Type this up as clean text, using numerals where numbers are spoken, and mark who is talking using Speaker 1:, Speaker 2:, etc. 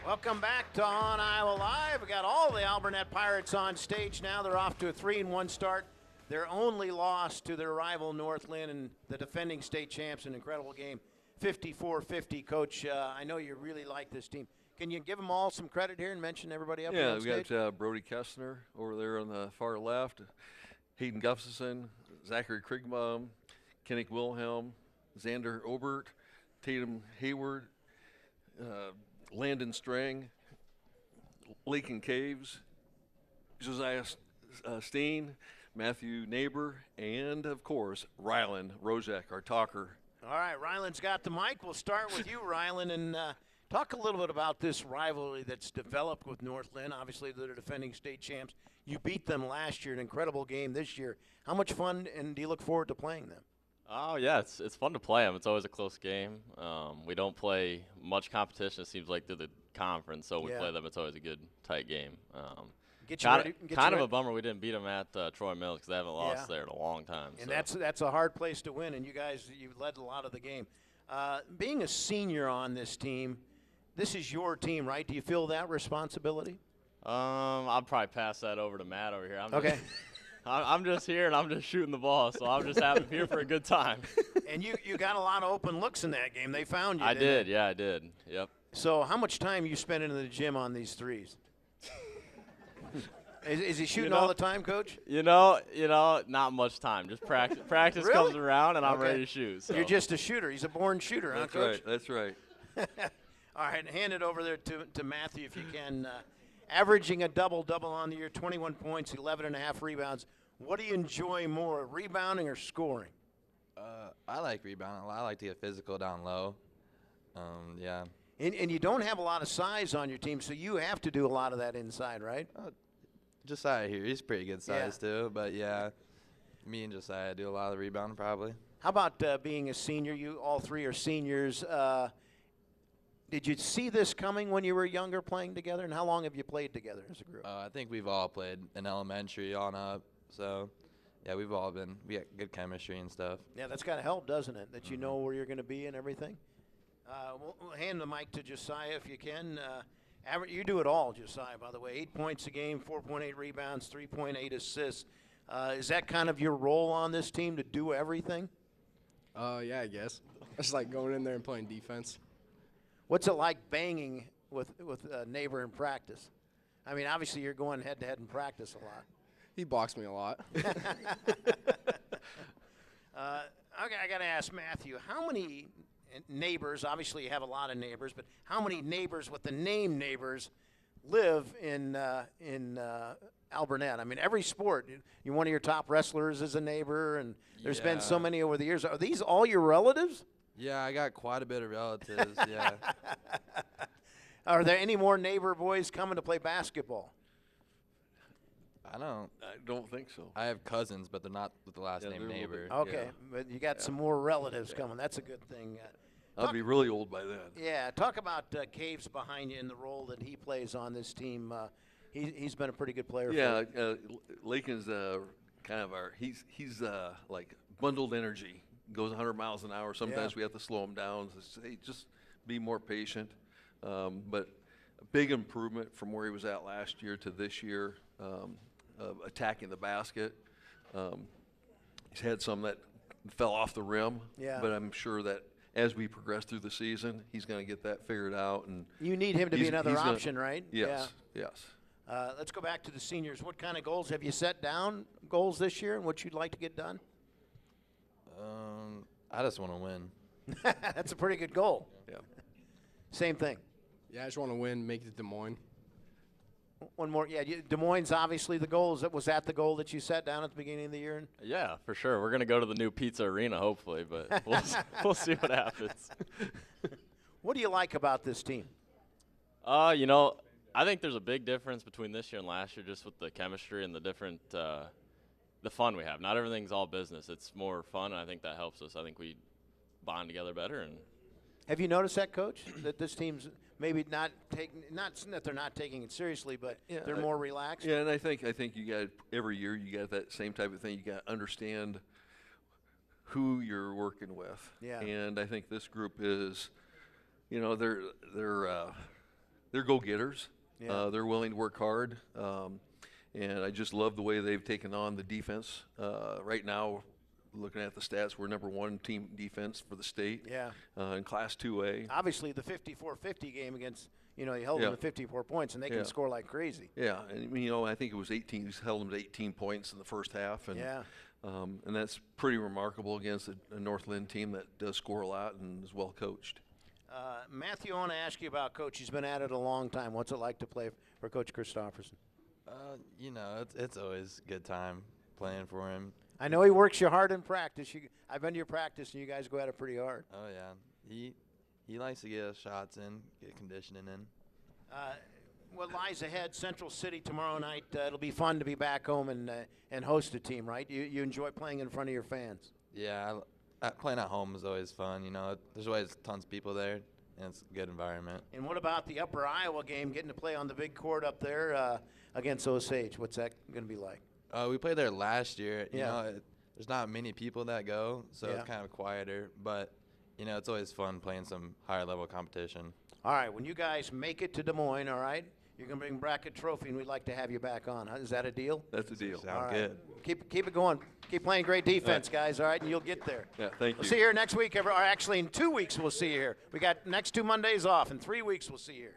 Speaker 1: Welcome back to On Iowa Live. We got all the Alburnett Pirates on stage now. They're off to a 3-1 start. Their only loss to their rival Northland and the defending state champs. An incredible game, 54-50. Coach, I know you really like this team. Can you give them all some credit here and mention everybody up here on stage?
Speaker 2: Yeah, we got Brody Kessner over there on the far left, Hayden Gustafson, Zachary Krigbaum, Kennick Wilhelm, Xander Obert, Tatum Hayward, Landon Strang, Lakin Caves, Josiah Steen, Matthew Neighbor, and, of course, Ryland Rozak, our talker.
Speaker 1: All right, Ryland's got the mic. We'll start with you, Ryland, and talk a little bit about this rivalry that's developed with Northland. Obviously, they're the defending state champs. You beat them last year, an incredible game this year. How much fun, and do you look forward to playing them?
Speaker 3: Oh, yeah, it's fun to play them. It's always a close game. We don't play much competition, it seems like, through the conference, so we play them. It's always a good, tight game. Kind of a bummer we didn't beat them at Troy Mills because they haven't lost there in a long time.
Speaker 1: And that's a hard place to win, and you guys, you led a lot of the game. Being a senior on this team, this is your team, right? Do you feel that responsibility?
Speaker 3: I'll probably pass that over to Matt over here.
Speaker 1: Okay.
Speaker 3: I'm just here, and I'm just shooting the ball, so I'm just here for a good time.
Speaker 1: And you got a lot of open looks in that game. They found you,
Speaker 3: I did. Yep.
Speaker 1: So how much time you spend in the gym on these threes? Is he shooting all the time, Coach?
Speaker 3: You know, not much time. Just practice. Practice
Speaker 1: really?
Speaker 3: comes around, and I'm ready to shoot. So.
Speaker 1: You're just a shooter. He's a born shooter, huh, Coach?
Speaker 2: That's right.
Speaker 1: All right, hand it over there to Matthew if you can. Averaging a double-double on the year, 21 points, 11.5 rebounds. What do you enjoy more, rebounding or scoring?
Speaker 4: I like rebounding a lot. I like to get physical down low. Yeah.
Speaker 1: And you don't have a lot of size on your team, so you have to do a lot of that inside, right?
Speaker 4: Josiah here, he's pretty good size too. But, yeah, me and Josiah do a lot of the rebounding probably.
Speaker 1: How about being a senior? You all three are seniors. Did you see this coming when you were younger playing together, and how long have you played together as a group?
Speaker 4: I think we've all played in elementary on up, so yeah, we got good chemistry and stuff.
Speaker 1: Yeah, that's got to help, doesn't it, that you know where you're going to be and everything? We'll hand the mic to Josiah if you can. You do it all, Josiah, by the way. 8 points a game, 4.8 rebounds, 3.8 assists. Is that kind of your role on this team, to do everything?
Speaker 5: Yeah, I guess. It's like going in there and playing defense.
Speaker 1: What's it like banging with a neighbor in practice? I mean, obviously you're going head-to-head in practice a lot.
Speaker 5: He blocks me a lot.
Speaker 1: Okay, I got to ask Matthew, how many neighbors, obviously you have a lot of neighbors, but how many neighbors with the name neighbors live in Alburnett? I mean, every sport, one of your top wrestlers is a neighbor, and there's been so many over the years. Are these all your relatives?
Speaker 4: Yeah, I got quite a bit of relatives, yeah.
Speaker 1: Are there any more neighbor boys coming to play basketball?
Speaker 4: I
Speaker 2: don't think so.
Speaker 4: I have cousins, but they're not with the last name Neighbor.
Speaker 1: Okay, but you got some more relatives coming. That's a good thing.
Speaker 2: I'll be really old by then.
Speaker 1: Yeah, talk about Caves behind you and the role that he plays on this team. He's been a pretty good player.
Speaker 2: Yeah, Lakin's kind of he's like bundled energy. Goes 100 miles an hour. Sometimes we have to slow him down. Hey, just be more patient. But a big improvement from where he was at last year to this year, attacking the basket. He's had some that fell off the rim, but I'm sure that as we progress through the season, he's going to get that figured out. And
Speaker 1: you need him to be another option, right?
Speaker 2: Yes, yes.
Speaker 1: Let's go back to the seniors. What kind of goals have you set down, goals this year, and what you'd like to get done?
Speaker 4: I just want to win.
Speaker 1: That's a pretty good goal.
Speaker 2: Yeah.
Speaker 1: Same thing.
Speaker 5: Yeah, I just want to win, make it to Des Moines.
Speaker 1: One more. Yeah, Des Moines, obviously the goal. Was that the goal that you set down at the beginning of the year?
Speaker 3: Yeah, for sure. We're going to go to the new pizza arena, hopefully, but we'll see what happens.
Speaker 1: What do you like about this team?
Speaker 3: I think there's a big difference between this year and last year just with the chemistry and the different the fun we have. Not everything's all business. It's more fun, and I think that helps us. I think we bond together better. And
Speaker 1: have you noticed that, Coach, that this team's maybe not that they're not taking it seriously, but they're more relaxed?
Speaker 2: Yeah, and I think you got every year you got that same type of thing. You got to understand who you're working with.
Speaker 1: Yeah.
Speaker 2: And I think this group is, they're they're go-getters.
Speaker 1: Yeah.
Speaker 2: They're willing to work hard. And I just love the way they've taken on the defense. Right now, looking at the stats, we're #1 team defense for the state.
Speaker 1: Yeah.
Speaker 2: In Class 2A.
Speaker 1: Obviously, the 54-50 game against, you held them to 54 points, and they can score like crazy.
Speaker 2: Yeah, and I think it was 18. He held them to 18 points in the first half, and and that's pretty remarkable against a Northland team that does score a lot and is well coached.
Speaker 1: Matthew, I want to ask you about Coach. He's been at it a long time. What's it like to play for Coach Christopherson?
Speaker 4: It's always a good time playing for him.
Speaker 1: I know he works you hard in practice. I've been to your practice, and you guys go at it pretty hard.
Speaker 4: Oh yeah, he likes to get shots in, get conditioning in.
Speaker 1: What lies ahead? Central City tomorrow night. It'll be fun to be back home and host a team, right? You enjoy playing in front of your fans.
Speaker 4: Yeah, playing at home is always fun. There's always tons of people there, and it's a good environment.
Speaker 1: And what about the Upper Iowa game? Getting to play on the big court up there against Osage. What's that going to be like?
Speaker 4: We played there last year.
Speaker 1: Yeah.
Speaker 4: There's not many people that go, so
Speaker 1: Yeah.
Speaker 4: it's kind of quieter. But it's always fun playing some higher level competition.
Speaker 1: All right, when you guys make it to Des Moines, all right, you're going to bring bracket trophy, and we'd like to have you back on. Is that a deal?
Speaker 2: That's a deal.
Speaker 4: Sounds good.
Speaker 1: Keep it going. Keep playing great defense, guys, all right, and you'll get there.
Speaker 2: Yeah, thank you.
Speaker 1: We'll see you here next week, or actually in 2 weeks we'll see you here. We got next 2 Mondays off. In 3 weeks we'll see you here.